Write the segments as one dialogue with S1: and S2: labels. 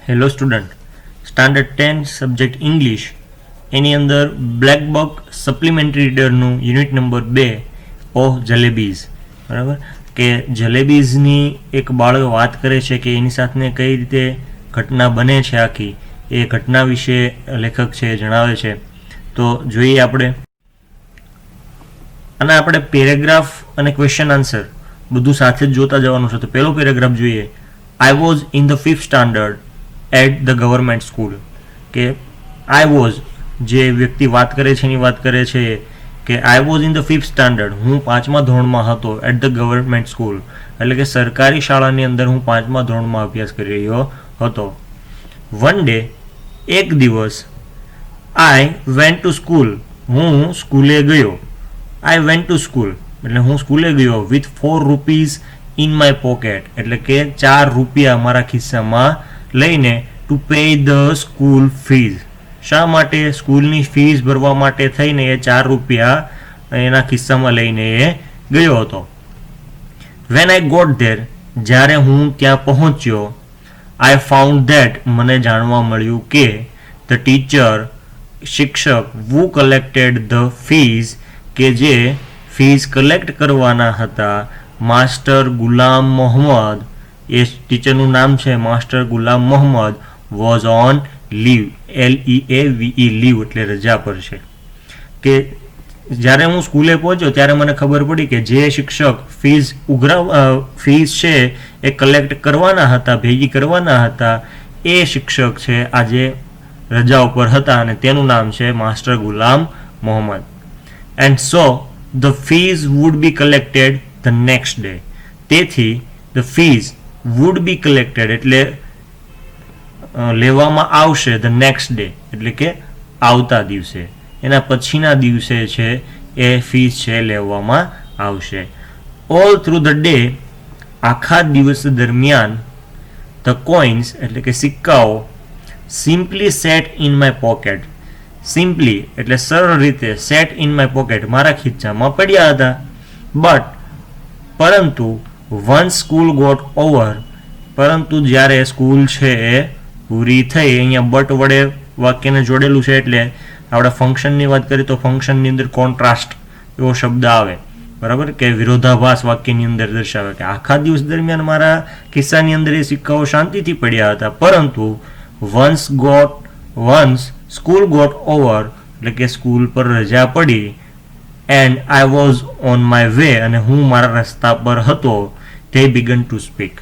S1: Hello student, standard 10 subject English એની અંદર black buck supplementary રીડરનું યુનિટ નંબર 2 ઓહ જલેબીઝ, બરાબર કે જલેબીઝની એક બાળક વાત કરે છે કે એની સાથે કઈ રીતે ઘટના બને છે, આખી એ ઘટના વિશે લેખક છે જણાવે છે. તો જોઈએ આપણે અને આપણે પેરેગ્રાફ અને ક્વેશ્ચન આન્સર બધું સાથે જ જોતા જવાનું છે. તો પહેલો પેરેગ્રાફ જોઈએ. I was in the 5th standard eight the government school. કે આઈ વોઝ, જે વ્યક્તિ વાત કરે છે એની વાત કરે છે કે I was in the 5th standard, હું 5મા ધોરણમાં હતો. એટ ધ ગવર્મેન્ટ સ્કૂલ એટલે કે સરકારી શાળાની અંદર હું 5મા ધોરણમાં અભ્યાસ કરી રહ્યો હતો. વન ડે, એક દિવસ. આઈ વેન્ટ ટુ સ્કૂલ, હું સ્કૂલે ગયો. આઈ વેન્ટ ટુ સ્કૂલ એટલે હું સ્કૂલે ગયો. With 4 rupees in my pocket એટલે કે 4 રૂપિયા મારા ખિસ્સામાં લઈને. To pay the school fees, શા માટે? સ્કૂલની ફીસ ભરવા માટે થઈને એ 4 રૂપિયા એના ખિસ્સામાં લઈને એ ગયો હતો. વેન આઈ ગોટ ધેર, જ્યારે હું ત્યાં પહોંચ્યો. આઈ ફાઉન્ડ ધેટ, મને જાણવા મળ્યું કે ધ ટીચર, શિક્ષક, વુ કલેક્ટેડ ધ ફીઝ, કે જે ફીસ કલેક્ટ કરવાના હતા. માસ્ટર ગુલામ મોહમ્મદ, એ ટીચરનું નામ છે master Ghulam Mohammad, was on leave, LEAVE, leave એટલે રજા પર છે. કે જ્યારે હું સ્કૂલે પહોંચ્યો ત્યારે મને ખબર પડી કે જે શિક્ષક ફીસ છે એ કલેક્ટ કરવાના હતા, ભેગી કરવાના હતા, એ શિક્ષક છે આજે રજા ઉપર હતા અને તેનું નામ છે master Ghulam Mohammad. And so the fees would be collected the next day. તેથી the fees would be collected એટલે લેવામાં આવશે. ધ નેક્સ્ટ ડે એટલે કે આવતા દિવસે, એના પછીના દિવસે છે એ ફીસ છે લેવામાં આવશે. ઓલ થ્રુ ધ ડે, આખા દિવસ દરમિયાન. ધ કોઇન્સ એટલે કે સિક્કાઓ. Simply set in my pocket, simply એટલે સરળ રીતે, સેટ ઇન માય પોકેટ મારા ખીચામાં પડ્યા હતા. બટ પરંતુ, વન્સ સ્કૂલ ગોટ ઓવર, પરંતુ જ્યારે સ્કૂલ છે એ પૂરી થઈ. અહીંયા બટ વડે વાક્યને જોડેલું છે એટલે આપણે ફંક્શનની વાત કરીએ તો ફંક્શનની અંદર કોન્ટ્રાસ્ટ એવો શબ્દ આવે, બરાબર, કે વિરોધાભાસ વાક્યની અંદર દર્શાવે કે આખા દિવસ દરમિયાન મારા ખિસ્સાની અંદર એ સિક્કાઓ શાંતિથી પડ્યા હતા. પરંતુ વન્સ સ્કૂલ ગોટ ઓવર એટલે કે સ્કૂલ પર રજા પડી. And I was on my way, અને હું મારા રસ્તા પર હતો. ધે બિગન ટુ સ્પીક,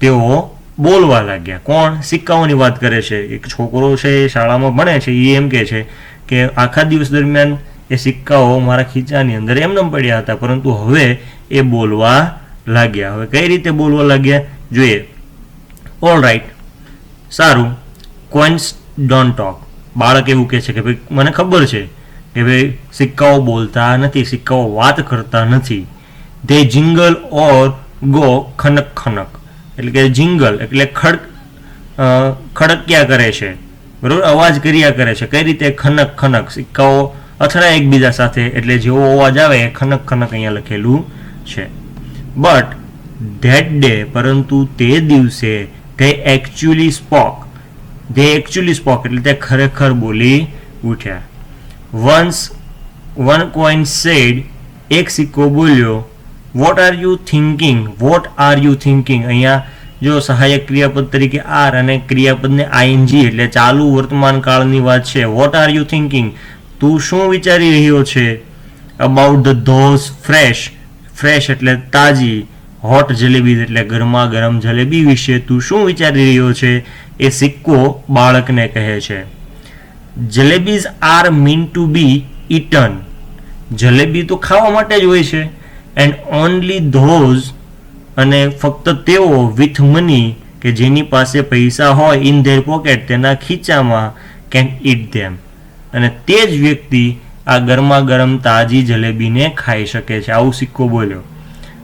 S1: તેઓ બોલવા લાગ્યા. કોણ? સિક્કાઓની વાત કરે છે. એક છોકરો છે એ શાળામાં ભણે છે, એ એમ કે છે કે આખા દિવસ દરમિયાન એ સિક્કાઓ મારા ખીચાની અંદર એમને પડ્યા હતા, પરંતુ હવે એ બોલવા લાગ્યા. હવે કઈ રીતે બોલવા લાગ્યા જોઈએ. ઓલ રાઈટ, સારું. કોઇન્સ ડોન્ટ ટોક, બાળક એવું કહે છે કે ભાઈ મને ખબર છે કે ભાઈ સિક્કાઓ બોલતા નથી, સિક્કાઓ વાત કરતા નથી. They jingle or go Khanak Khanak એટલે કે જિંગલ એટલે ખડક્યા કરે છે, બરોબર, અવાજ કર્યા કરે છે. કઈ રીતે? ખનક ખનક, સિક્કાઓ અથડાય એકબીજા સાથે એટલે જેવો અવાજ આવે એ ખનક ખનક અહીંયા લખેલું છે. બટ ધેટ ડે, પરંતુ તે દિવસે. They actually spoke, they actually spoke એટલે તે ખરેખર બોલી ઉઠ્યા. વન કોઇન સેડ, એક સિક્કો બોલ્યો. What are you thinking, what are you thinking, અહીંયા જો સહાયક ક્રિયાપદ તરીકે આર અને ક્રિયાપદને આઈએનજી એટલે ચાલુ વર્તમાન કાળની વાત છે. વોટ આર યુ થિંકિંગ, તું શું વિચારી રહ્યો છે? About the those fresh, fresh એટલે તાજી, હોટ જલેબી એટલે ગરમા ગરમ જલેબી વિશે તું શું વિચારી રહ્યો છે? એ સિક્કો બાળકને કહે છે. Jalebis are meant to be eaten, jalebi તો ખાવા માટે જ હોય છે. એન્ડ ઓનલી ધોઝ, અને ફક્ત તેઓ, વિથ મની કે જેની પાસે પૈસા હોય, ઇન ધેર પોકેટ તેના ખીચામાં, કેન ઇટ ધેમ, અને તે જ વ્યક્તિ આ ગરમા ગરમ તાજી જલેબીને ખાઈ શકે છે. આવું સિક્કો બોલ્યો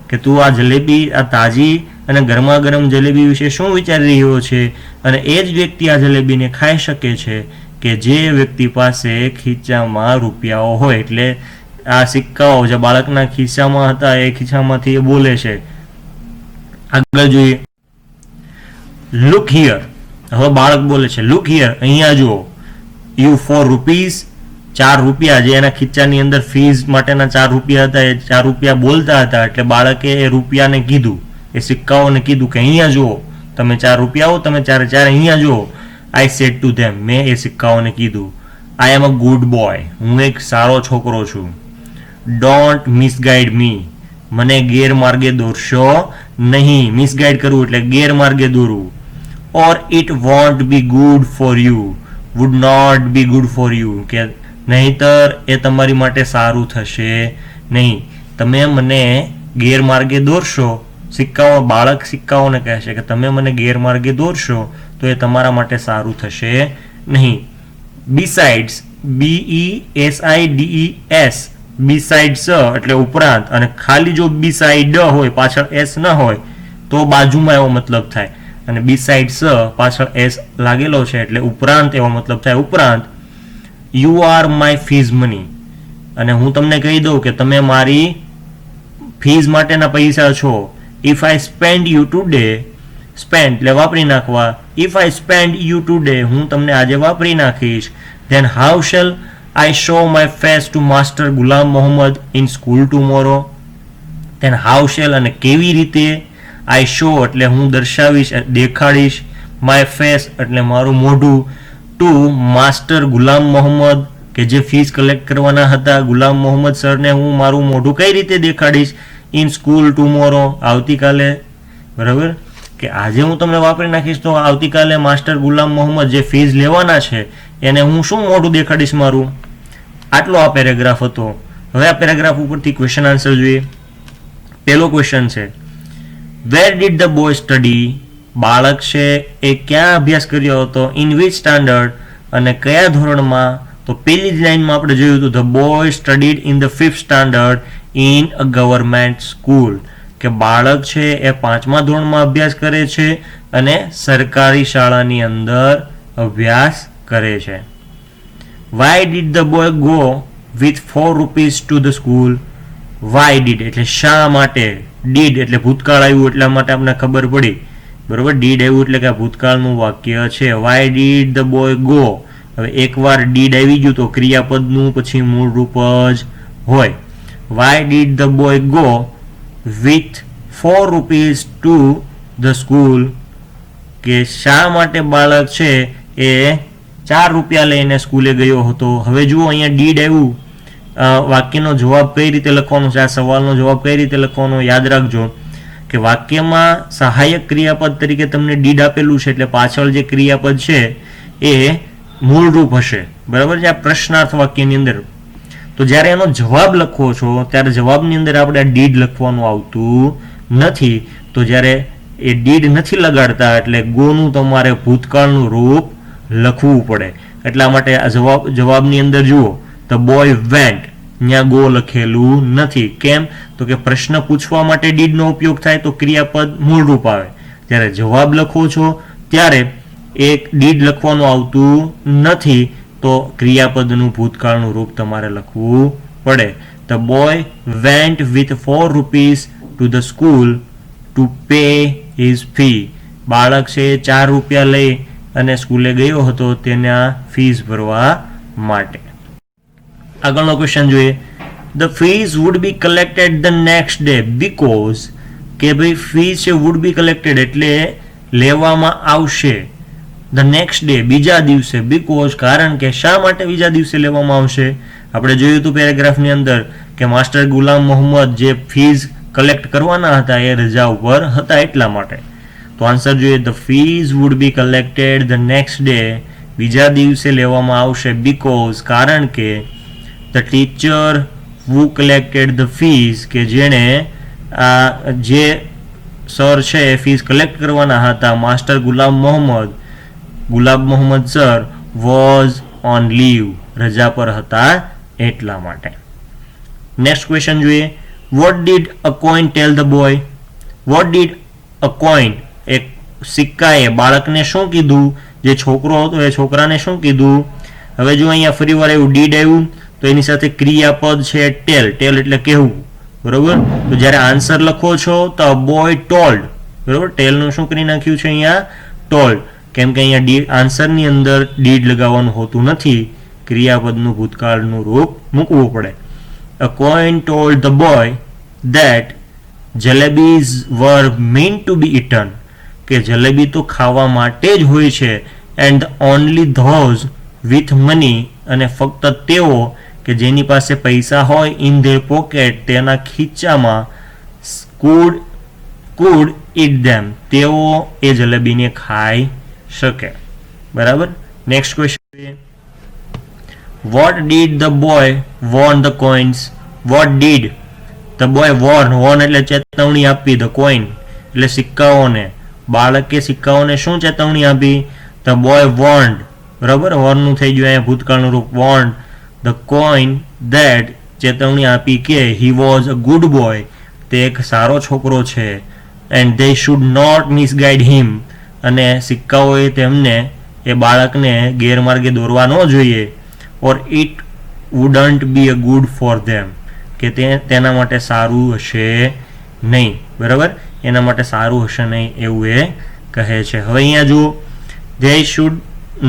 S1: કે તું આ જલેબી, આ તાજી અને ગરમા ગરમ જલેબી વિશે શું વિચારી રહ્યો છે? અને એ જ વ્યક્તિ આ જલેબીને ખાઈ શકે છે કે જે વ્યક્તિ પાસે ખીચામાં રૂપિયાઓ હોય. એટલે આ સિક્કાઓ જે બાળકના ખિસ્સામાં હતા એ ખિસ્સામાંથી એ બોલે છે. આગળ જોઈએ. લુક હિયર, હવે બાળક બોલે છે લુક હિયર, અહીંયા જુઓ, યુ 4 રૂપીઝ, 4 રૂપિયા, જે એના ખીચાની અંદર ફીસ માટેના 4 રૂપિયા હતા, એ 4 રૂપિયા બોલતા હતા. એટલે બાળકે એ રૂપિયાને કીધું, એ સિક્કાઓને કીધું કે અહીંયા જુઓ, તમે 4 રૂપિયાઓ, તમે 4 4 અહીંયા જુઓ. આઈ સેડ ટુ ધેમ, મેં એ સિક્કાઓને કીધું, આઈ એમ અ ગુડ બોય, હું એક સારો છોકરો છું. ડોન્ટ મિસગાઈડ મી, મને ગેરમાર્ગે દોરશો નહીં. મિસગાઈડ કરવું એટલે ગેરમાર્ગે દોરવું. Or it won't be good for you, would not be good for you, કે નહીતર એ તમારી માટે સારું થશે નહીં. તમે મને ગેરમાર્ગે દોરશો, બાળક સિક્કાઓને કહે છે કે તમે મને ગેરમાર્ગે દોરશો તો એ તમારા માટે સારું થશે નહીં. બિસાઇડ્સ, BESIDES, બિસાઇડ્સ એટલે ઉપરાંત, અને ખાલી જો બિસાઇડ હોય પાછળ એસ ન હોય તો બાજુમાં એવો મતલબ થાય, અને બિસાઇડ્સ પાછળ એસ લાગેલો છે એટલે ઉપરાંત એવો મતલબ થાય. ઉપરાંત you are my fees money, અને હું તમને કહી દઉં કે તમે મારી ફીઝ માટેના પૈસા છો. If I spend you today, spend એટલે વાપરી નાખવા, if I spend you today, હું તમને આજે વાપરી નાખીશ. Then how shall I show my face to master Ghulam Mohammad in school tomorrow. Then how shall અને કેવી રીતે, આઈ શો એટલે હું દર્શાવીશ, દેખાડીશ, માય ફેસ એટલે મારું મોઢું, ટુ માસ્ટર ગુલામ મોહમ્મદ કે જે ફીસ કલેક્ટ કરવાના હતા ગુલામ મોહમ્મદ સરને હું મારું મોઢું કઈ રીતે દેખાડીશ, ઇન સ્કૂલ ટુમોરો આવતીકાલે. બરાબર, કે આજે હું તમને વાપરી નાખીશ તો આવતીકાલે માસ્ટર ગુલામ મોહમ્મદ જે ફીસ લેવાના છે એને હું શું મોઢું દેખાડીશ મારું. આટલો આ પેરેગ્રાફ હતો. હવે આ પેરેગ્રાફ ઉપરથી ક્વેશ્ચન આન્સર જોઈએ. પહેલો ક્વેશ્ચન છે, where did the boy study, બાળક છે એ ક્યાં અભ્યાસ કર્યો હતો, ઇન વિચ સ્ટાન્ડર્ડ અને કયા ધોરણમાં. તો પહેલી જ લાઈનમાં આપણે જોયું હતું, the boy studied in the 5th standard in a government school, કે બાળક છે એ 5મા ધોરણમાં અભ્યાસ કરે છે અને સરકારી શાળાની અંદર અભ્યાસ કરે છે. Why did the boy go with 4 rupees two the school. Why did એટલે શા માટે, ડીડ એટલે ભૂતકાળ આવ્યું એટલા માટે આપણે ખબર પડી. બરોબર, ડીડ આવ્યું એટલે કે ભૂતકાળનું વાક્ય છે. Why did the boy go, હવે એકવાર ડીડ આવી ગયું તો ક્રિયાપદનું પછી મૂળ રૂપ જ હોય. Why did the boy go with 4 rupees two the school, કે શા માટે બાળક છે એ 4 રૂપિયા લઈને સ્કૂલે ગયો હતો. હવે જુઓ અહીંયા ડીડ આવ્યું, વાક્યનો જવાબ કઈ રીતે લખવાનો છે, આ સવાલનો જવાબ કઈ રીતે લખવાનો યાદ રાખજો કે વાક્યમાં સહાયક ક્રિયાપદ તરીકે તમને ડીડ આપેલું છે એટલે પાછળ જે ક્રિયાપદ છે એ મૂળરૂપ હશે. બરાબર છે, આ પ્રશ્નાર્થ વાક્યની અંદર. તો જ્યારે એનો જવાબ લખવો છો ત્યારે જવાબની અંદર આપણે આ ડીડ લખવાનું આવતું નથી. તો જ્યારે એ ડીડ નથી લગાડતા એટલે ગોનું તમારે ભૂતકાળનું રૂપ લખવું પડે. એટલા માટે આ જવાબની અંદર જુઓ, ધ બોય વેન્ટ, ત્યાં ગો લખેલું નથી. કેમ? તો કે પ્રશ્ન પૂછવા માટે ડીડનો ઉપયોગ થાય તો ક્રિયાપદ મૂળરૂપ આવે. જ્યારે જવાબ લખો છો ત્યારે એક ડીડ લખવાનું આવતું નથી તો ક્રિયાપદનું ભૂતકાળનું રૂપ તમારે લખવું પડે. The boy vent with 4 rupees two the school to pay his fee. બાળક છે 4 રૂપિયા લઈ અને સ્કૂલે ગયો હતો તેના ફીસ ભરવા માટે. આગળનો ક્વેશ્ચન જોઈએ. The fees wood be collected the next day because, કે ભાઈ ફીસ છે વુડ બી કલેક્ટેડ એટલે લેવામાં આવશે. ધ નેક્સ્ટ ડે બીજા દિવસે, બીકોઝ કારણ કે, શા માટે બીજા દિવસે લેવામાં આવશે. આપણે જોયું હતું પેરેગ્રાફની અંદર કે માસ્ટર ગુલામ મોહમ્મદ જે ફીસ કલેક્ટ કરવાના હતા એ રજા ઉપર હતા એટલા માટે. તો આન્સર જોઈએ, the fees wood be collected the next day, બીજા દિવસે લેવામાં આવશે. બીકોઝ કારણ કે, the teacher who collected the fees, કે જેણે જે સર છે એ ફીસ કલેક્ટ કરવાના હતા master Ghulam Mohammad sir was on leave, રજા પર હતા એટલા માટે. નેક્સ્ટ ક્વેશ્ચન જોઈએ. What did a coin tell the boy. What did a coin, એક સિક્કાએ બાળકને શું કીધું, જે છોકરો હતો એ છોકરાને શું કીધું. હવે જો અહીંયા ફરી વાર એવું ડીડ આવ્યું તો એની સાથે ક્રિયાપદ છે ટેલ. ટેલ એટલે કહેવું. બરોબર, તો જ્યારે આન્સર લખો છો તો બોય ટોલ્ડ. બરોબર, ટેલનું શું કરી નાખ્યું છે અહીંયા ટોલ્ડ, કેમ કે અહીંયા આન્સરની અંદર ડીડ લગાવવાનું હોતું નથી, ક્રિયાપદનું ભૂતકાળનું રૂપ મૂકવું પડે. A coin told the boy that jalebis were meant to be eaten, કે જલેબી તો ખાવા માટે જ હોય છે, and only those with money, અને ફક્ત તેઓ કે જેની પાસે પૈસા હોય in their pocket, તેના ખીચામાં, could eat them, તેઓ એ જલેબીને ખાઈ શકે. બરાબર. Next question, what did the boy warn the coins? What did the boy warn એટલે ચેતવણી આપી, the coin એટલે સિક્કાઓને, બાળકે સિક્કાઓને શું ચેતવણી આપી? the boy warned, બરાબર, warn નું થઈ ગયું અહીંયા ભૂતકાળનું રૂપ, warned the coin that, ચેતવણી આપી કે he was a good boy, તે એક સારો છોકરો છે, and they should not misguide him, અને સિક્કાઓએ તેમને, એ બાળકને ગેરમાર્ગે દોરવા ન જોઈએ, or it wouldn't be a good for them, કે તેના માટે સારું હશે નહીં. બરાબર, એના માટે સારું હશે નહીં એવું એ કહે છે. હવે અહીંયા જુઓ, they should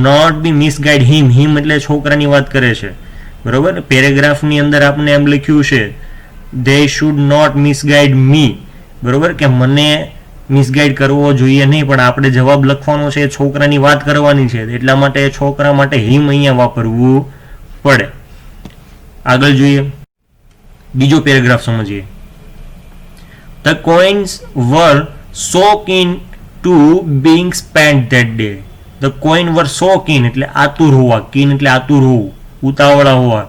S1: not be misguide him, him એટલે છોકરાની વાત કરે છે. બરાબર, પેરેગ્રાફની અંદર આપણે એમ લખ્યું છે they should not misguide me, બરાબર, કે મને મિસગાઈડ કરવો જોઈએ નહીં, પણ આપણે જવાબ લખવાનો છે, છોકરાની વાત કરવાની છે, એટલા માટે છોકરા માટે હિમ અહીંયા વાપરવું પડે. આગળ જોઈએ, બીજો પેરેગ્રાફ સમજીએ. The coins were so keen to being spent that day. The coin were so keen એટલે આતુર હોવા, keen એટલે આતુર હોવું, ઉતાવળા હોવા.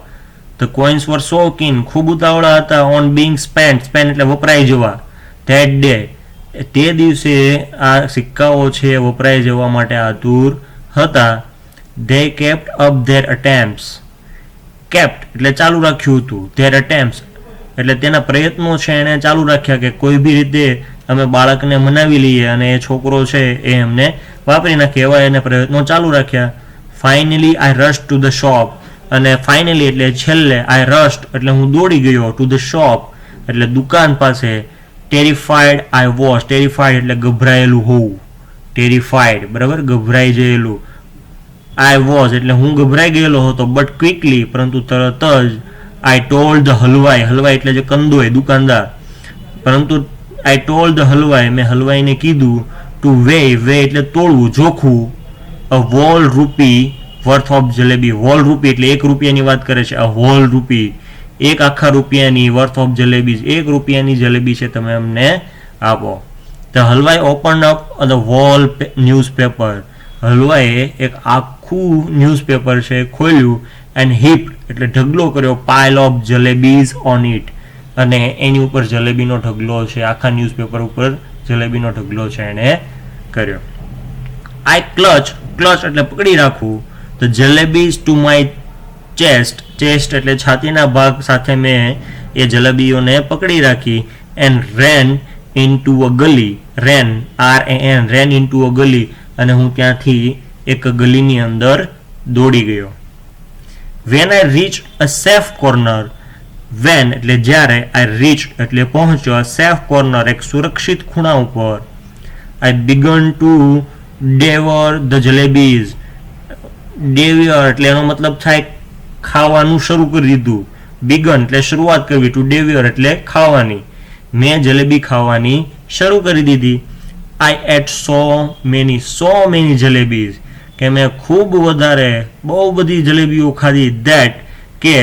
S1: The coins were so keen, ખૂબ ઉતાવળા હતા, on being spent, spent એટલે વપરાઈ જવા, that day તે દિવસે આ સિક્કાઓ છે વપરાઈ જવા માટે આતુર હતા. They kept up their attempts, kept એટલે ચાલુ રાખ્યું હતું, their attempts એટલે તેના પ્રયત્નો છે એને ચાલુ રાખ્યા, કે કોઈ બી રીતે અમે બાળકને મનાવી લઈએ અને એ છોકરો છે એ એમને વાપરી નાખે, એવા એને પ્રયત્નો ચાલુ રાખ્યા. Finally I rushed to the shop, અને finally એટલે છેલ્લે, I rushed એટલે હું દોડી ગયો, to the shop એટલે દુકાન પાસે. Terrified I was, terrified એટલે ગભરાયેલું હોવું, terrified, બરાબર, ગભરાઈ ગયેલું. I was એટલે હું ગભરાઈ ગયેલો હતો, but quickly પરંતુ તરત જ. I told the હલવાઈ, હલવાઈ એટલે જે કંદોય, દુકાનદાર, પરંતુ I told the હલવાઈ, મેં હલવાઈને કીધું, to weigh એટલે તોડવું, જોખવું, a whole rupee worth of jalebi. whole rupee એટલે 1 રૂપિયાની વાત કરે છે, a whole rupee એક આખા રૂપિયાની, વર્થ ઓફ જલેબીઝ 1 રૂપિયાની જલેબી છે, તમે અમને આપો. The હલવાઈ opened up the whole newspaper, હલવાઈએ એક આખું ન્યૂઝપેપર છે ખોલ્યું, and heaped એટલે ઢગલો કર્યો, pile of jalebies on it, અને એની ઉપર જલેબીનો ઢગલો છે, આખા ન્યૂઝપેપર ઉપર જલેબીનો ઢગલો છે એને કર્યો. I clutch એટલે પકડી રાખવું, the jalebies to my chest, chest એટલે છાતીના ભાગ સાથે મેં એ જલેબીઓને પકડી રાખી. and ran into a gully, ran RAN ran into a gully, અને હું ત્યાંથી એક ગલીની અંદર દોડી ગયો. when I reached a safe corner, when એટલે જ્યારે, I reached એટલે પહોંચ્યો, a safe corner એક સુરક્ષિત ખૂણા ઉપર. I began to devour the jalebies, devour એટલે એનો મતલબ થાય ખાવાનું શરૂ કરી દીધું, begun એટલે શરૂઆત કરવી, to devour એટલે ખાવાની, મેં જલેબી ખાવાની શરૂ કરી દીધી. I ate so many jalebies, કે મેં ખૂબ વધારે, બહુ બધી જલેબીઓ ખાધી. that કે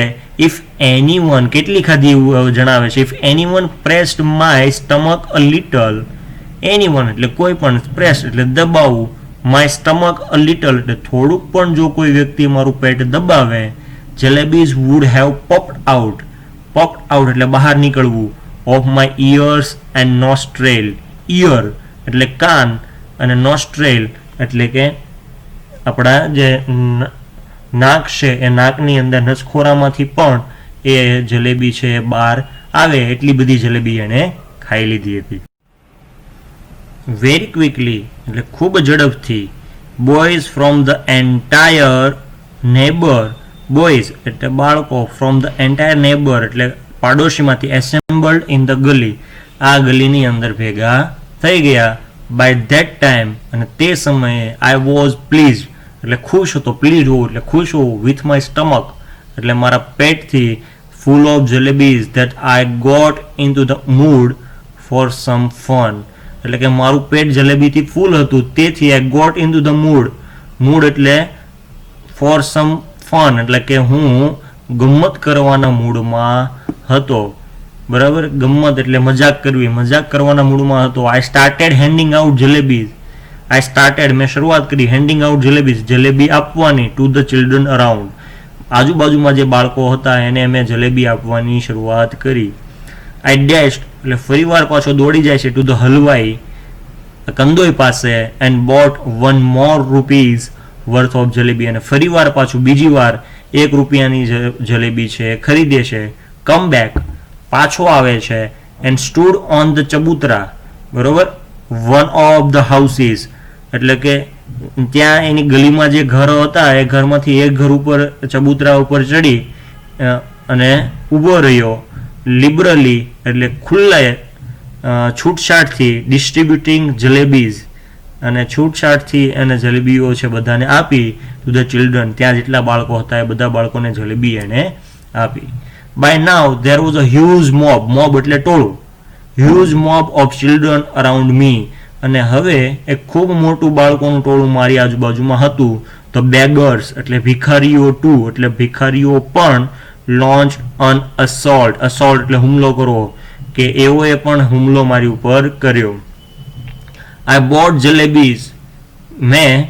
S1: if anyone કેટલી ખાધી એવું જણાવે છે, if anyone pressed my stomach a little, anyone એટલે કોઈ પણ, press એટલે દબાવવું, my stomach a little એટલે થોડુંક પણ જો કોઈ વ્યક્તિ મારું પેટ દબાવે, jalebies would have popped out એટલે બહાર નીકળવું, of my ears and nostril, ear એટલે કાન, અને nostril એટલે કે આપણા જે નાક છે એ નાકની અંદર નસખોરામાંથી પણ એ જલેબી છે બહાર આવે, એટલી બધી જલેબી એને ખાઈ લીધી હતી. very quickly એટલે ખૂબ ઝડપથી, boys from the entire neighbor, boys એટલે બાળકો, from the entire neighbor એટલે પાડોશીમાંથી, assembled in the gully આ ગલીની અંદર ભેગા થઈ ગયા, બાય ધેટ ટાઈમ, અને તે સમયે આઈ વોઝ પ્લીઝ એટલે ખુશ હતો, પ્લીઝ હોવું એટલે ખુશ હોવું, વિથ માય સ્ટમક એટલે મારા પેટથી, full of jalebis that I got into the mood for some fun એટલે કે મારું પેટ જલેબીથી ફૂલ હતું, તેથી I got into the mood એટલે ફોર સમ ફન એટલે કે હું ગમ્મત કરવાના મૂડમાં હતો, બરાબર. ગમ્મત એટલે મજાક કરવી, મજાક કરવાના મૂડમાં હતો. I started હેન્ડિંગ out jalebis, I started મેં શરૂઆત કરી, હેન્ડિંગ આઉટ જલેબીઝ જલેબી આપવાની, ટુ ધ ચિલ્ડ્રન અરાઉન્ડ આજુબાજુમાં જે બાળકો હતા એને મેં જલેબી આપવાની શરૂઆત કરી. આઈ ડેશ્ડ એટલે ફરીવાર પાછો દોડી જાય છે ટુ ધ હલવાઈ કંદોઈ પાસે, and boat 1 more rupees worth of jalebi અને ફરીવાર પાછું બીજી વાર 1 રૂપિયાની જલેબી છે ખરીદે છે. કમ બેક પાછો આવે છે, and stood on the chabutra, બરોબર, વન ઓફ ધ હાઉસીસ એટલે કે ત્યાં એની ગલીમાં જે ઘરો હતા એ ઘરમાંથી એક ઘર ઉપર ચબૂતરા ઉપર ચડી અને ઊભો રહ્યો. લિબરલી એટલે ખુલ્લા છૂટછાટથી, ડિસ્ટ્રીબ્યુટિંગ જલેબીઝ અને છૂટછાટથી એને જલેબીઓ છે બધાને આપી, ટુ ધ ચિલ્ડ્રન ત્યાં જેટલા બાળકો હતા એ બધા બાળકોને જલેબી એને આપી. By now there was a huge mob, mob એટલે ટોળું, huge mob of children around me અને હવે એક ખૂબ મોટું બાળકોનું ટોળું મારી આજુબાજુમાં હતું. ધ બેગર્સ એટલે ભિખારીઓ ટુ એટલે ભિખારીઓ પણ, લોન્ચ અન અસોલ્ટ, અસોલ્ટ એટલે હુમલો કરવો, કે એઓએ પણ હુમલો મારી ઉપર કર્યો. આઈ બોટ જલેબીઝ મેં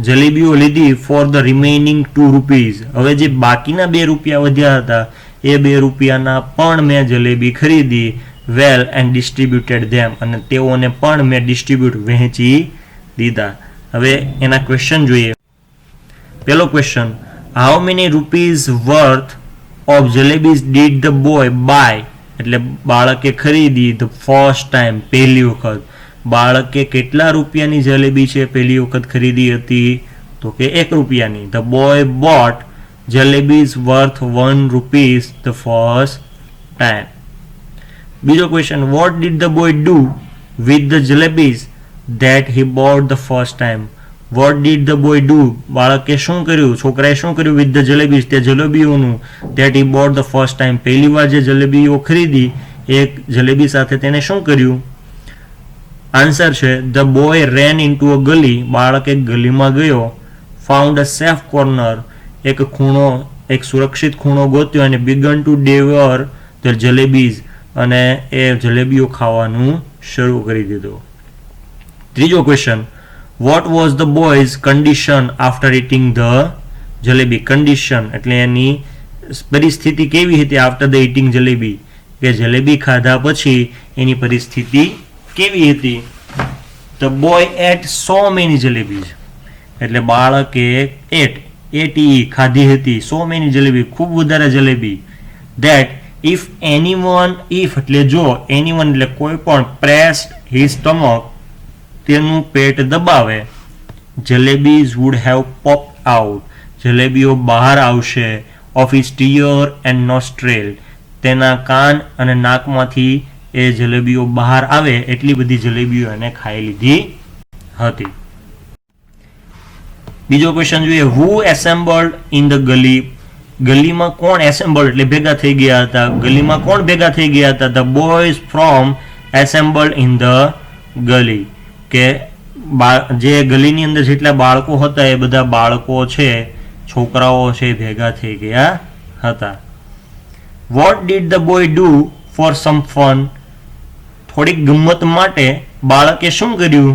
S1: જલેબીઓ લીધી ફોર ધ રિમેઇનિંગ 2 rupees હવે જે બાકીના 2 રૂપિયા વધ્યા હતા એ 2 રૂપિયાના પણ મેં જલેબી ખરીદી. વેલ એન્ડ ડિસ્ટ્રીબ્યુટેડ ધેમ અને તેઓને પણ મેં ડિસ્ટ્રીબ્યુટ વહેંચી દીધા. હવે એના ક્વેશ્ચન જોઈએ. પહેલો question, how many rupees worth of jalebis did the boy buy એટલે બાળકે ખરીદી ધ ફર્સ્ટ ટાઈમ પહેલી વખત. બાળકે કેટલા રૂપિયાની જલેબી છે પહેલી વખત ખરીદી હતી? તો કે 1 રૂપિયાની. The boy bought jalebis worth 1 rupees the first time. બીજો question, what did the boy do with the jalebis that he bought the first time. What did the boy do બાળકે શું કર્યું, છોકરાએ શું કર્યું વિથ ધ જલેબીઝ તે જલેબીઓનું, that he bought the first time પહેલી વાર જે જલેબીઓ ખરીદી એ જલેબી સાથે તેને શું કર્યું? આન્સર છે the boy rain into a ગલી બાળક એક ગલીમાં ગયો. ફાઉન્ડ અ સેફ કોર્નર એક ખૂણો, એક સુરક્ષિત ખૂણો ગોત્યો અને બિગન ટુ ડેવર ધ જલેબીઝ અને એ જલેબીઓ ખાવાનું શરૂ કરી દીધું. ત્રીજો question, what was the boys condition after eating the jalebi. Condition એટલે એની પરિસ્થિતિ કેવી હતી આફ્ટર ધ ઇટિંગ જલેબી, કે જલેબી ખાધા પછી એની પરિસ્થિતિ કેવી હતી? The boy ate so many jalebis એટલે બાળકે એટ ખાધી હતી, સો મેની જલેબી ખૂબ વધારે jalebi. That if anyone, if એટલે જો, એનીવન એટલે કોઈ પણ, પ્રેસ્ડ હિઝ સ્ટમક તેનું પેટ દબાવે, jalebis would have popped out જલેબીઓ બહાર આવશે, of his ear and nostril તેના કાન અને નાકમાંથી એ જલેબીઓ બહાર આવે એટલી બધી જલેબીઓ એને ખાઈ લીધી હતી. બીજો ક્વેશ્ચન જોઈએ, હુ એસેમ્બલ્ડ ઇન ધ ગલી. ગલીમાં કોણ એસેમ્બલ્ડ એટલે ભેગા થઈ ગયા હતા? ગલીમાં કોણ ભેગા થઈ ગયા હતા? The boys from assembled in the gali કે જે ગલીની અંદર જેટલા બાળકો હતા એ બધા બાળકો છે, છોકરાઓ છે, ભેગા થઈ ગયા હતા. Vote did the boy do for some fun થોડીક ગમ્મત માટે બાળકે શું કર્યું?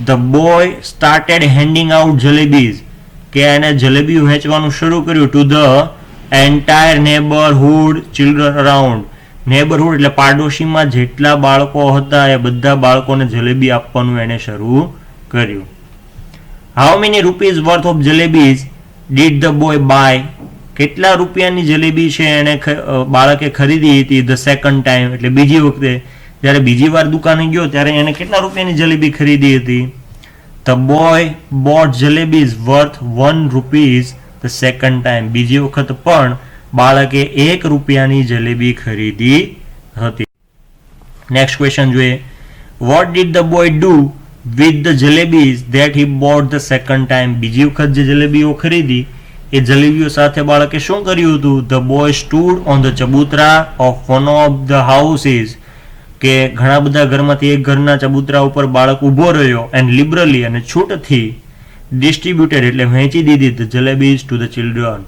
S1: The boy started હેન્ડિંગ out jalebis કે એને જલેબી વહેંચવાનું શરૂ કર્યું to the entire neighbourhood children around. Neighbourhood એટલે પાડોશીમાં જેટલા બાળકો હતા એ બધા બાળકોને જલેબી આપવાનું એને શરૂ કર્યું. How many rupees worth of jalebis did the boy buy કેટલા રૂપિયાની જલેબી છે એને બાળકે ખરીદી હતી ધ સેકન્ડ ટાઈમ એટલે બીજી વખતે જ્યારે બીજી વાર દુકાને ગયો ત્યારે એને કેટલા રૂપિયાની જલેબી ખરીદી હતી? The boy bought jalebis worth 1 rupees the second time બીજી વખત પણ બાળકે 1 રૂપિયાની જલેબી ખરીદી હતી. નેક્સ્ટ ક્વેશ્ચન જોઈએ, what did the boy do with the jalebis that he bought the second time? બીજી વખત જે જલેબીઓ ખરીદી એ જલેબીઓ સાથે બાળકે શું કર્યું હતું? The boy stood on the chabutra of one of the houses, કે ઘણા બધા ઘરમાંથી એક ઘરના ચબૂતરા ઉપર બાળક ઊભો રહ્યો, એન્ડ લિબરલી અને છૂટથી ડિસ્ટ્રીબ્યુટેડ એટલે વહેંચી દીધી the jalebis to the children,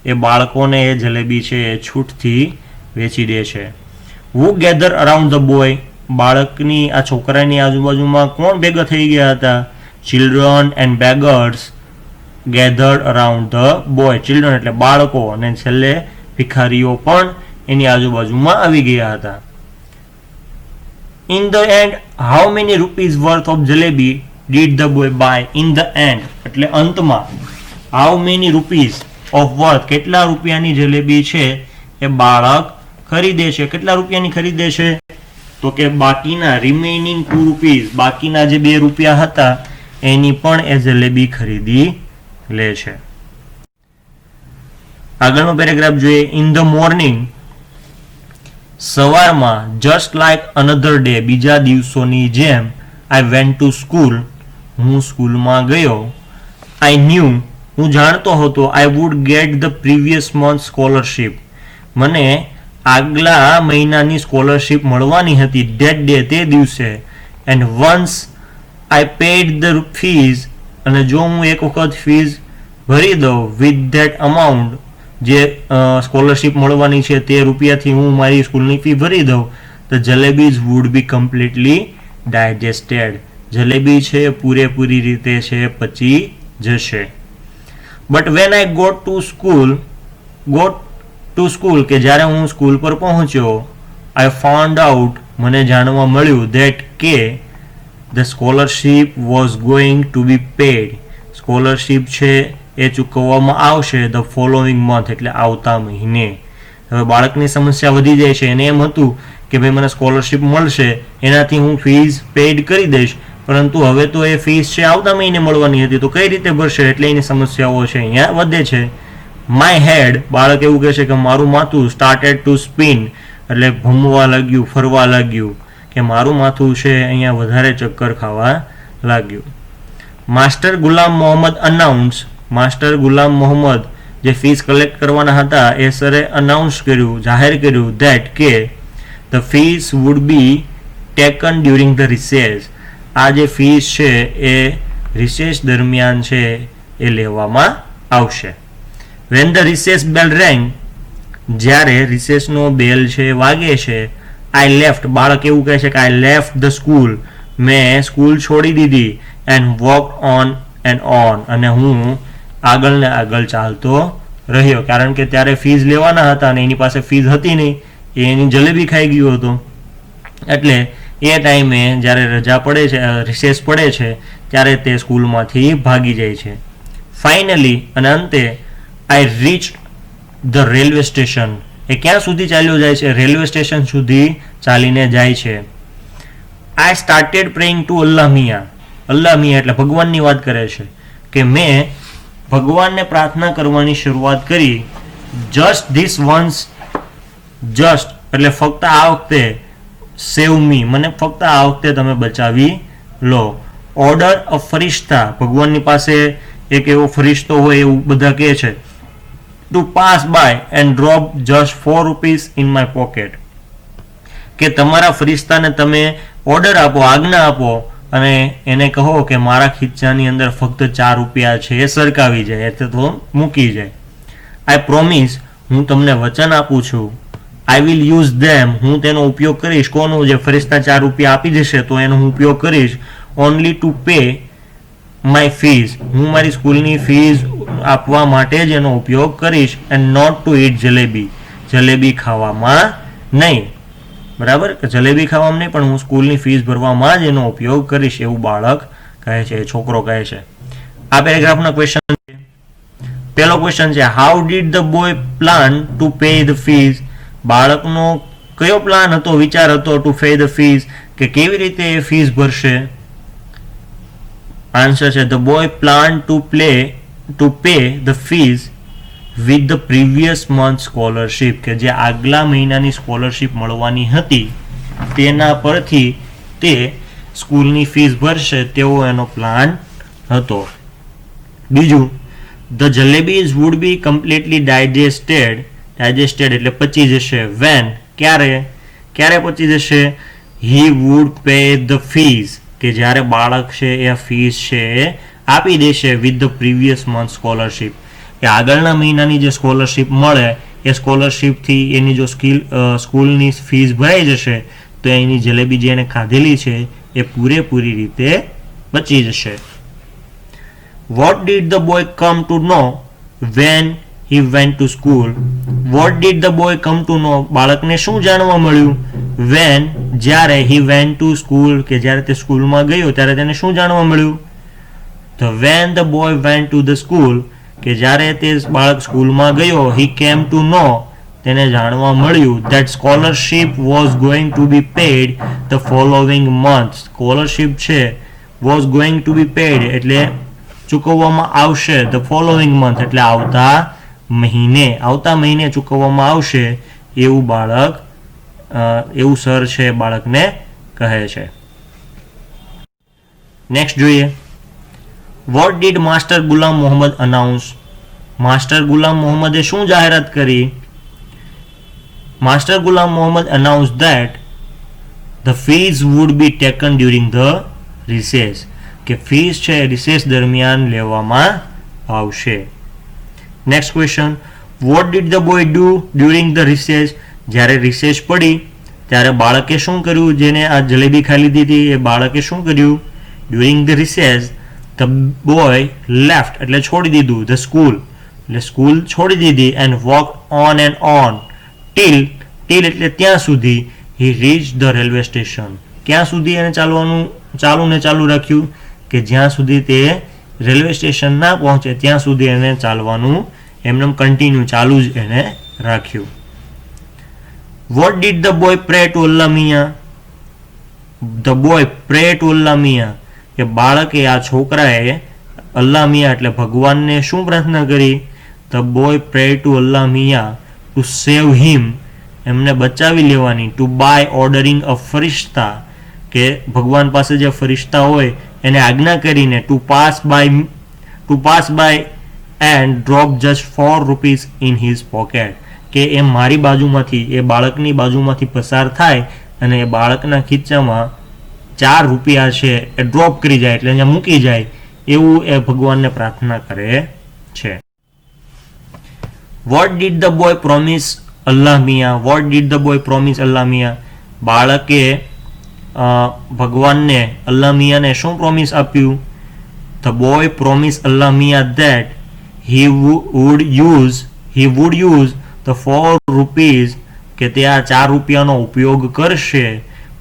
S1: એ બાળકોને એ જલેબી છે એ છૂટથી વેચી દે છે. Who gather around the boy? બાળકની આ છોકરાની આજુબાજુમાં કોણ ભેગા થઈ ગયા હતા? Children and beggars gathered around the boy. Children એટલે બાળકો, અને છેલ્લે ભિખારીઓ પણ એની આજુબાજુમાં આવી ગયા હતા. In the end, how many rupees worth of jalebi did the boy buy? In the end એટલે અંતમાં, how many rupees of worth કેટલા રૂપિયાની જલેબી છે એ બાળક ખરીદે છે. કેટલા રૂપિયાની ખરીદે છે? તો કે બાકીના રિમેનિંગ 2 રૂપીસ, બાકીના જે 2 રૂપિયા હતા એની પણ એ જલેબી ખરીદી લે છે. આગળનો પેરેગ્રાફ જોઈએ. ઇન ધ મોર્નિંગ, સવારમાં, જસ્ટ લાઈક અનધર ડે, બીજા દિવસોની જેમ, આઈ વેન્ટ ટુ સ્કૂલ, હું સ્કૂલમાં ગયો. આઈ ન્યૂ, હું જાણતો હતો, I would get the previous month scholarship, મને આગલા મહિનાની સ્કોલરશીપ મળવાની હતી ડેટ ડે, તે દિવસે. And once I paid the fees, અને જો હું એક વખત ફીઝ ભરી દઉં વિથ ધેટ અમાઉન્ટ, જે સ્કોલરશીપ મળવાની છે તે રૂપિયાથી હું મારી સ્કૂલની ફી ભરી દઉં, તો jalebis would be completely digested, જલેબી છે પૂરેપૂરી રીતે છે પચી જશે. But when I got to school, કે જ્યારે હું સ્કૂલ પર પહોંચ્યો, આઈ ફાઉન્ડ આઉટ, મને જાણવા મળ્યું, ધેટ કે the scholarship was going to B pad, scholarship છે એ ચૂકવવામાં આવશે ધ ફોલોઈંગ મંથ એટલે આવતા મહિને. હવે બાળકની સમસ્યા વધી જાય છે, એને એમ હતું કે ભાઈ મને સ્કોલરશીપ મળશે એનાથી હું ફીસ પેડ કરી દઈશ, પરંતુ હવે તો એ ફીસ છે આવતા મહિને મળવાની હતી, તો કઈ રીતે ભરશે? એટલે એની સમસ્યાઓ છે અહીંયા વધે છે. માય હેડ, બાળક એવું કહે છે કે મારું માથું સ્ટાર્ટેડ ટુ સ્પિન એટલે ઘૂમવા લાગ્યું, ફરવા લાગ્યું, કે મારું માથું છે અહીંયા વધારે ચક્કર ખાવા લાગ્યું. Master Ghulam Mohammad announce, master Ghulam Mohammad જે ફીસ કલેક્ટ કરવાના હતા એ સરે અનાઉન્સ કર્યું, જાહેર કર્યું, ધેટ કે the fees would be taken during the recess, આ જે ફીસ છે એ રિસેસ દરમિયાન છે એ લેવામાં આવશે. વેન ધ રિસેસ બેલ રેંગ, જ્યારે રિસેસનો બેલ છે વાગે છે, આઈ લેફ્ટ, બાળક એવું કહે છે કે આઈ લેફ્ટ ધ સ્કૂલ, મેં સ્કૂલ છોડી દીધી, and walk on and on, અને હું આગળ ને આગળ ચાલતો રહ્યો, કારણ કે ત્યારે ફીસ લેવાના હતા અને એની પાસે ફીસ હતી નહીં, એની જલેબી ખાઈ ગયો હતો, એટલે એ ટાઈમે જ્યારે રજા પડે છે, રિસેસ પડે છે, ત્યારે તે સ્કૂલમાંથી ભાગી જાય છે. ફાઇનલી, અને અંતે, I reach the railway station, એ ક્યાં સુધી ચાલ્યો જાય છે? રેલવે સ્ટેશન સુધી ચાલીને જાય છે. I started praying two Allah મિયા, અલ્લાહ મિયા એટલે ભગવાનની વાત કરે છે કે મેં ભગવાનને પ્રાર્થના કરવાની શરૂઆત કરી. જસ્ટ ધીસ વન્સ, જસ્ટ એટલે ફક્ત આ વખતે, સેવ મી, મને ફક્ત આ વખતે તમે બચાવી લો. ઓર્ડર ઓફ ફરિશ્તા, ભગવાનની પાસે એક એવો ફરિશ્તો હોય એવું બધા કહે છે, to pass by and drop just 4 rupees in my pocket, કે તમારા ફરિશ્તાને તમે ઓર્ડર આપો, આજ્ઞા આપો, અને એને કહો કે મારા ખીચાની અંદર ફક્ત 4 રૂપિયા છે એ સરકાવી જાય, એટલે તો મૂકી જાય. આઈ પ્રોમિસ, હું તમને વચન આપું છું, આઈ વિલ યુઝ ધેમ, હું તેનો ઉપયોગ કરીશ. કોનું? જે ફરિશ્તા 4 રૂપિયા આપી જશે તો એનો હું ઉપયોગ કરીશ. Only to pay my fees, હું મારી સ્કૂલની ફીઝ આપવા માટે જ એનો ઉપયોગ કરીશ. And not to eat jalebi, jalebi ખાવામાં નહીં, બરાબર, કે જલેબી ખાવામાં નહીં, પણ હું સ્કૂલની ફીસ ભરવામાં જ એનો ઉપયોગ કરીશ, એવું બાળક કહે છે, છોકરો કહે છે. આ પેરેગ્રાફનો ક્વેશ્ચન છે. પહેલો ક્વેશ્ચન છે, how did the boy plan to pay the fees, બાળકનો કયો પ્લાન હતો, વિચાર હતો, ટુ પે ધ ફીઝ, કે કેવી રીતે એ ફીસ ભરશે? આન્સર છે, the boy plan to pay the fees with the previous month scholarship, કે જે આગલા મહિનાની સ્કોલરશીપ મળવાની હતી તેના પરથી તે સ્કૂલની ફીસ ભરશે તેવો એનો પ્લાન હતો. બીજું, the jalebis would be completely digested એટલે પચી જશે. વેન, ક્યારે પચી જશે? He would pay the fees, કે જ્યારે બાળક છે એ ફીસ છે એ આપી દેશે with the previous month scholarship, કે આગળના મહિનાની જે સ્કોલરશીપ મળે એ સ્કોલરશીપથી એની જો સ્કૂલની ફીસ ભરાઈ જશે તો એની જલેબી જે એને ખાધેલી છે એ પૂરેપૂરી રીતે બચી જશે. What did the boy come to know when he went to school? What did the boy come to know? બાળકને શું જાણવા મળ્યું? વેન, જ્યારે, હી વેન્ટ ટુ સ્કૂલ, કે જ્યારે તે સ્કૂલમાં ગયો ત્યારે તેને શું જાણવા મળ્યું? તો van the boy vent to the school, કે જ્યારે તે બાળક સ્કૂલમાં ગયો, હી કેમ ટુ નો, તેને જાણવા મળ્યું that scholarship was going to be paid the following month. Scholarship છે was going to be paid એટલે ચૂકવવામાં આવશે, the following month એટલે આવતા મહિને ચૂકવવામાં આવશે એવું બાળક એવું સર છે બાળકને કહે છે. નેક્સ્ટ જોઈએ, what did master Ghulam Mohammad announce? Master ગુલામ મોહમ્મદે શું જાહેરાત કરી? Master Ghulam Muhammad announced that the fees would be taken during the recess, કે ફીસ છે રિસેસ દરમિયાન લેવામાં આવશે. Next question, what did the boy do during the recess? જ્યારે રિસેસ પડી ત્યારે બાળકે શું કર્યું? જેને આ જલેબી ખાઈ લીધી હતી એ બાળકે શું કર્યું? During the recess the boy left એટલે છોડી દીધું, ધ સ્કૂલ એટલે સ્કૂલ છોડી દીધી, and walk on and on till એટલે ત્યાં સુધી, he reached the railway station, ક્યાં સુધી એને ચાલુ રાખ્યું? કે જ્યાં સુધી તે રેલવે સ્ટેશન ના પહોંચે ત્યાં સુધી એને ચાલવાનું એમને કન્ટિન્યુ ચાલુ જ એને રાખ્યું. What did the boy pray to Allah Miyan? The boy pray to Allah Miyan, કે બાળકે આ છોકરાએ અલ્લાહ મિયા એટલે ભગવાનને શું પ્રાર્થના કરી? The boy prayed to Allah Miyan to save him, એમને બચાવી લેવાની, ટુ બાય ઓર્ડરિંગ અ ફરિશ્તા, કે ભગવાન પાસે જે ફરિશ્તા હોય એને આજ્ઞા કરીને to pass by and drop just 4 rupees in his pocket, કે એ મારી બાજુમાંથી એ બાળકની બાજુમાંથી પસાર થાય અને એ બાળકના ખીચામાં 4 રૂપિયા છે એ ડ્રોપ કરી જાય એટલે અહીંયા મૂકી જાય એવું એ ભગવાનને પ્રાર્થના કરે છે. What did the boy promise Allah Miyan? What did the boy promise Allah Miyan? બાળકે ભગવાનને અલ્લાહ મિયાને શું પ્રોમિસ આપ્યું? The boy promised Allah Miyan that he would use the 4 rupees, કે તે આ 4 રૂપિયાનો ઉપયોગ કરશે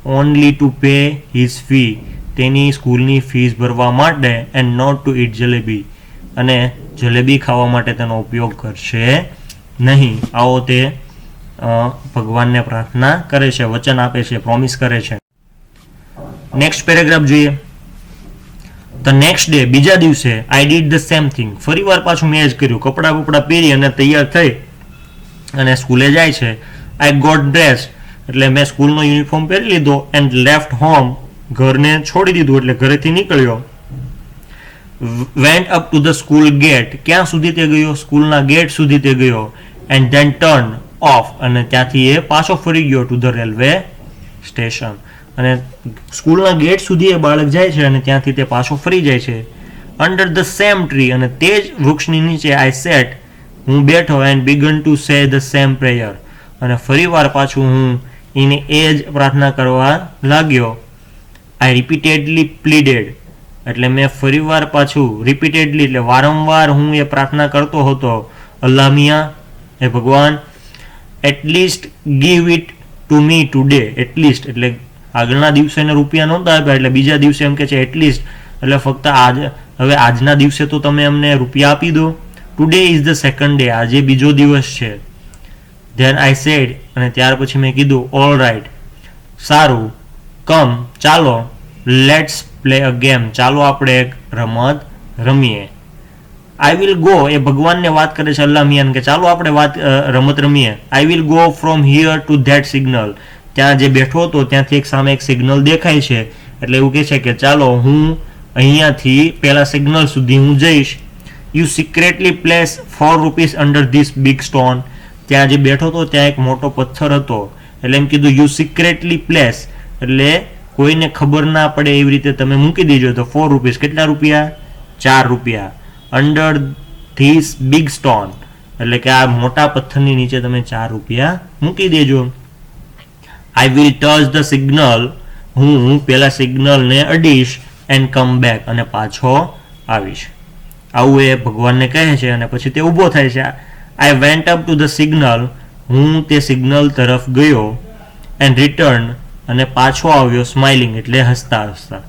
S1: only to pay his fee, તેની સ્કૂલની ફીસ ભરવા માટે, and not to eat jalebi, અને જલેબી ખાવા માટે તેનો ઉપયોગ કરશે નહીં. આવો તે ભગવાનને પ્રાર્થના કરે છે, વચન આપે છે, પ્રોમિસ કરે છે. નેક્સ્ટ પેરેગ્રાફ જોઈએ. ધ નેક્સ્ટ ડે, બીજા દિવસે, I did the same thing, ફરી વાર પાછું મેં જ કર્યું, કપડાં પહેરી અને તૈયાર થઈ અને સ્કૂલે જાય છે. આઈ ગોટ ડ્રેસ એટલે મેં સ્કૂલનો યુનિફોર્મ પહેરી લીધો, એન્ડ લેફ્ટ હોમ, ઘરને છોડી દીધું એટલે ઘરેથી નીકળ્યો. Went up to the school gate, ક્યાં સુધી તે ગયો? સ્કૂલના ગેટ સુધી તે ગયો. એન્ડ ધેન ટર્ન ઓફ, અને ત્યાંથી એ પાછો ફરી ગયો ટુ ધ રેલવે સ્ટેશન, અને સ્કૂલના ગેટ સુધી એ બાળક જાય છે અને ત્યાંથી તે પાછો ફરી જાય છે. અંડર ધ સેમ ટ્રી, અને તે જ વૃક્ષની નીચે, આઈ સેટ, હું બેઠો, and began to say the same prayer, અને ફરી વાર પાછું હું એને એ જ પ્રાર્થના કરવા લાગ્યો. આઈ રિપીટેડલી પ્લીડેડ એટલે મેં ફરી વાર પાછું રિપીટેડલી એટલે વારંવાર હું એ પ્રાર્થના કરતો હતો, અલ્લાહ મિયાં, હે ભગવાન, at least give it to me today, at least એટલે આગળના દિવસે એને રૂપિયા નહોતા આપ્યા એટલે બીજા દિવસે એમ કે છે એટલીસ્ટ એટલે ફક્ત હવે આજના દિવસે તો તમે અમને રૂપિયા આપી દો. Today is the second day, આજે બીજો દિવસ છે. ધેન આઈ સેડ, અને ત્યાર પછી મેં કીધું, ઓલ રાઈટ, સારું, કમ, ચાલો, લેટ્સ પ્લે અ ગેમ, ચાલો આપણે એક રમત રમીએ. આઈ વિલ ગો, એ ભગવાનને વાત કરે છે અલ્લાહ મિયાન, કે ચાલો આપણે રમત રમીએ. I will go from here two that signal, ત્યાં જે બેઠો હતો ત્યાંથી એક સામે એક સિગ્નલ દેખાય છે, એટલે એવું કહે છે કે ચાલો હું અહીંયાથી પેલા સિગ્નલ સુધી હું જઈશ. You secretly place 4 rupees under this big stone. ત્યાં જે બેઠો હતો ત્યાં એક મોટો પથ્થર હતો, એટલે એમ કીધું યુ સિક્રેટલી પ્લેસ, એટલે કોઈને ખબર ના પડે એવી રીતે તમે મૂકી દેજો. તો 4 રૂપીસ કેટલા રૂપિયા? 4 રૂપિયા. અંડર ધીસ બિગ સ્ટોન એટલે કે આ મોટા પથ્થરની નીચે તમે 4 રૂપિયા મૂકી દેજો. I will touch the signal, હું પેલા સિગ્નલને અડીશ, એન્ડ કમ બેક, અને પાછો આવીશ. આવું એ ભગવાનને કહે છે અને પછી તે ઊભો થાય છે. I went up to the signal, હું તે સિગ્નલ તરફ ગયો, એન્ડ રિટર્ન, અને પાછો આવ્યો, સ્માઇલિંગ એટલે હસતા હસતા,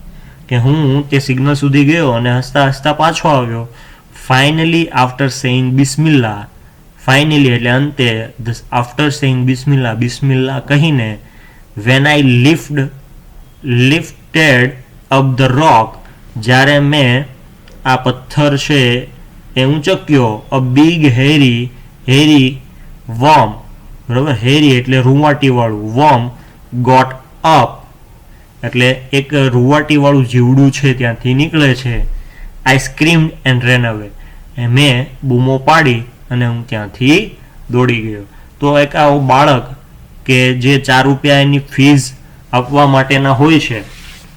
S1: કે હું તે સિગ્નલ સુધી ગયો અને હસતા હસતા પાછો આવ્યો. Finally after saying Bismillah, finally એટલે અંતે, આફ્ટર સેઇંગ બિસ્મિલ્લા, બિસ્મિલ્લા કહીને, when I lifted up the rock, જ્યારે મેં આ પથ્થર છે એ ઊંચક્યો, અ બિગ હેરી વર્મ, બરાબર, હેરી એટલે રૂંવાટીવાળું, વર્મ ગોટ અપ એટલે એક રૂંવાટીવાળું જીવડું છે ત્યાંથી નીકળે છે. આઈ સ્ક્રીમ્ડ એન્ડ રેન અવે, મેં બૂમો પાડી અને હું ત્યાંથી દોડી ગયો. તો એક આવો બાળક કે જે 4 રૂપિયા એની ફીઝ આપવા માટેના હોય છે,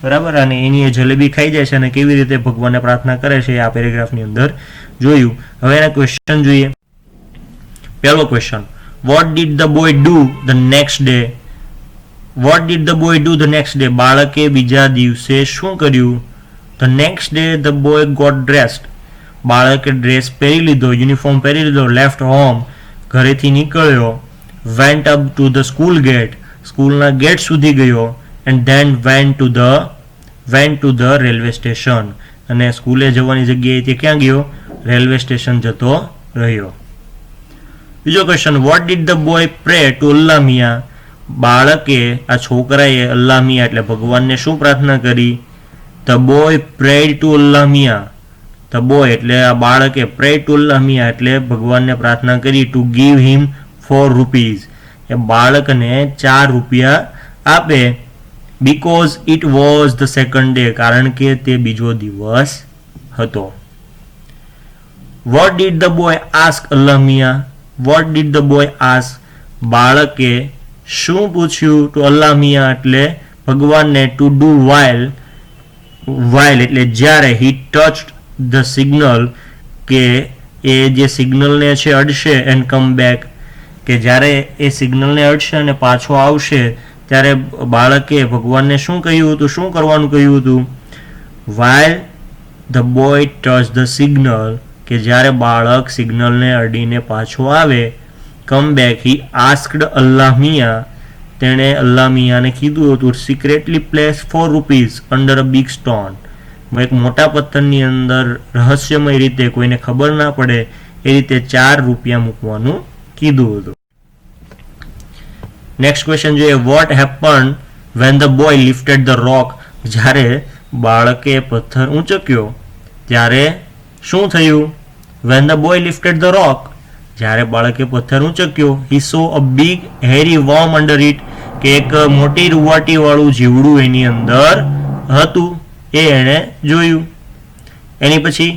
S1: બરાબર, અને એની એ જલેબી ખાઈ જાય છે અને કેવી રીતે ભગવાનને પ્રાર્થના કરે છે આ પેરેગ્રાફની અંદર જોયું. હવે એના ક્વેશ્ચન જોઈએ. પહેલો question, what did the boy do the next day? What did the boy do the next day? બાળકે બીજા દિવસે શું કર્યું? The next day the boy got dressed, બાળકે ડ્રેસ પહેરી લીધો, યુનિફોર્મ પહેરી લીધો. લેફ્ટ હોમ, ઘરેથી નીકળ્યો. Went up to the school gate, સ્કૂલના ગેટ સુધી ગયો. And then went to the railway station, અને સ્કૂલે જવાની જગ્યાએ તે ક્યાં ગયો? રેલવે સ્ટેશન જતો રહ્યો. બીજો question, what did the boy pray to Allah Miya? બાળકે, આ છોકરાએ અલ્લાહ મિયા એટલે ભગવાનને શું પ્રાર્થના કરી? The boy prayed to Allah Miya, the boy એટલે આ બાળકે પ્રેડ ટુ અલ્લાહ મિયા એટલે ભગવાનને પ્રાર્થના કરી ટુ ગીવ હિમ 4 રૂપીઝ, એ બાળકને 4 રૂપિયા આપે. Because it was the second day, કારણ કે તે બીજો દિવસ હતો. What did the boy ask Allah Miya? What did the boy ask, બાળકે શું પૂછ્યું? ટુ અલ્લાહ મિયા એટલે ભગવાનને. ટુ ડુ વાઇલ એટલે જ્યારે. હી ટચ્ડ ધ સિગ્નલ, કે એ જે સિગ્નલને છે અડશે, એન્ડ કમ બેક, કે જ્યારે એ સિગ્નલને અડશે અને પાછો આવશે ત્યારે બાળકે ભગવાનને શું કહ્યું હતું? શું કરવાનું કહ્યું હતું? While the boy touch the signal, કે જ્યારે બાળક સિગ્નલને અડીને પાછો આવે. કમ બેક, હી આસ્કડ અલ્લાહ મિયા, તેણે અલ્લાહ મિયાને કીધું હતું secretly place 4 rupees under a big stone, એક મોટા પથ્થરની અંદર રહસ્યમય રીતે કોઈને ખબર ના પડે એ રીતે 4 રૂપિયા મૂકવાનું કીધું હતું. નેક્સ્ટ ક્વેશ્ચન જોઈએ. What happen when the boy lifted the rock? જ્યારે બાળકે પથ્થર ઊંચક્યો ત્યારે શું થયું? When the boy lifted the rock, જ્યારે બાળકે પથ્થર ઊંચક્યો. He saw a big hairy worm under it, કે એક મોટી રૂંવાટી વાળું જીવડું એની અંદર હતું, એ એણે જોયું. એની પછી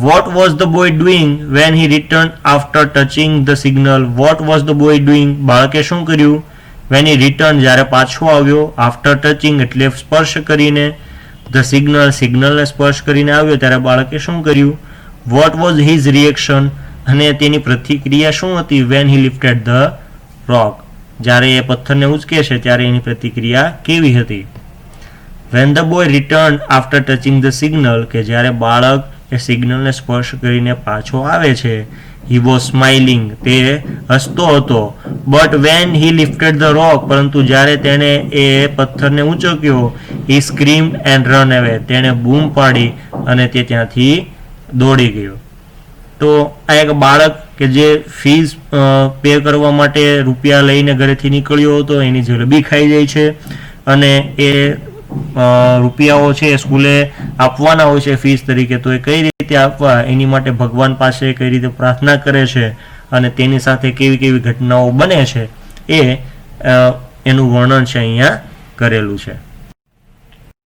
S1: what was the boy doing when he return after touching the signal? What was the boy doing, બાળકે શું કર્યું? વેન હી રિટર્ન, જ્યારે પાછો આવ્યો. આફ્ટર ટચિંગ એટલે સ્પર્શ કરીને. ધ સિગ્નલને સ્પર્શ કરીને આવ્યો ત્યારે બાળકે શું કર્યું? વોટ વોઝ હિઝ રિએક્શન, અને તેની પ્રતિક્રિયા શું હતી? When he lifted the rock, જ્યારે એ પથ્થરને ઉંચકે છે ત્યારે એની પ્રતિક્રિયા કેવી હતી? Van the boy return after touching the signal, કે જ્યારે બાળક એ સિગ્નલને સ્પર્શ કરીને પાછો આવે છે. હી વોઝ સ્માઇલિંગ, તે હસતો હતો. But when he lifted the રોક, પરંતુ જ્યારે તેણે એ પથ્થરને ઊંચક્યો. હી સ્ક્રીમ્ડ એન્ડ રન અવે, તેણે બૂમ પાડી અને તે ત્યાંથી દોડી ગયો. તો આ એક બાળક કે જે ફીસ પે કરવા માટે રૂપિયા લઈને ઘરેથી નીકળ્યો હતો, એની જલેબી ખાઈ જાય છે અને એ રૂપિયાઓ છે એ સ્કૂલે આપવાના હોય છે ફીસ તરીકે. તો એ કઈ રીતે આપવા એની માટે ભગવાન પાસે કઈ રીતે પ્રાર્થના કરે છે અને તેની સાથે કેવી કેવી ઘટનાઓ બને છે એ એનું વર્ણન છે અહીંયા કરેલું છે.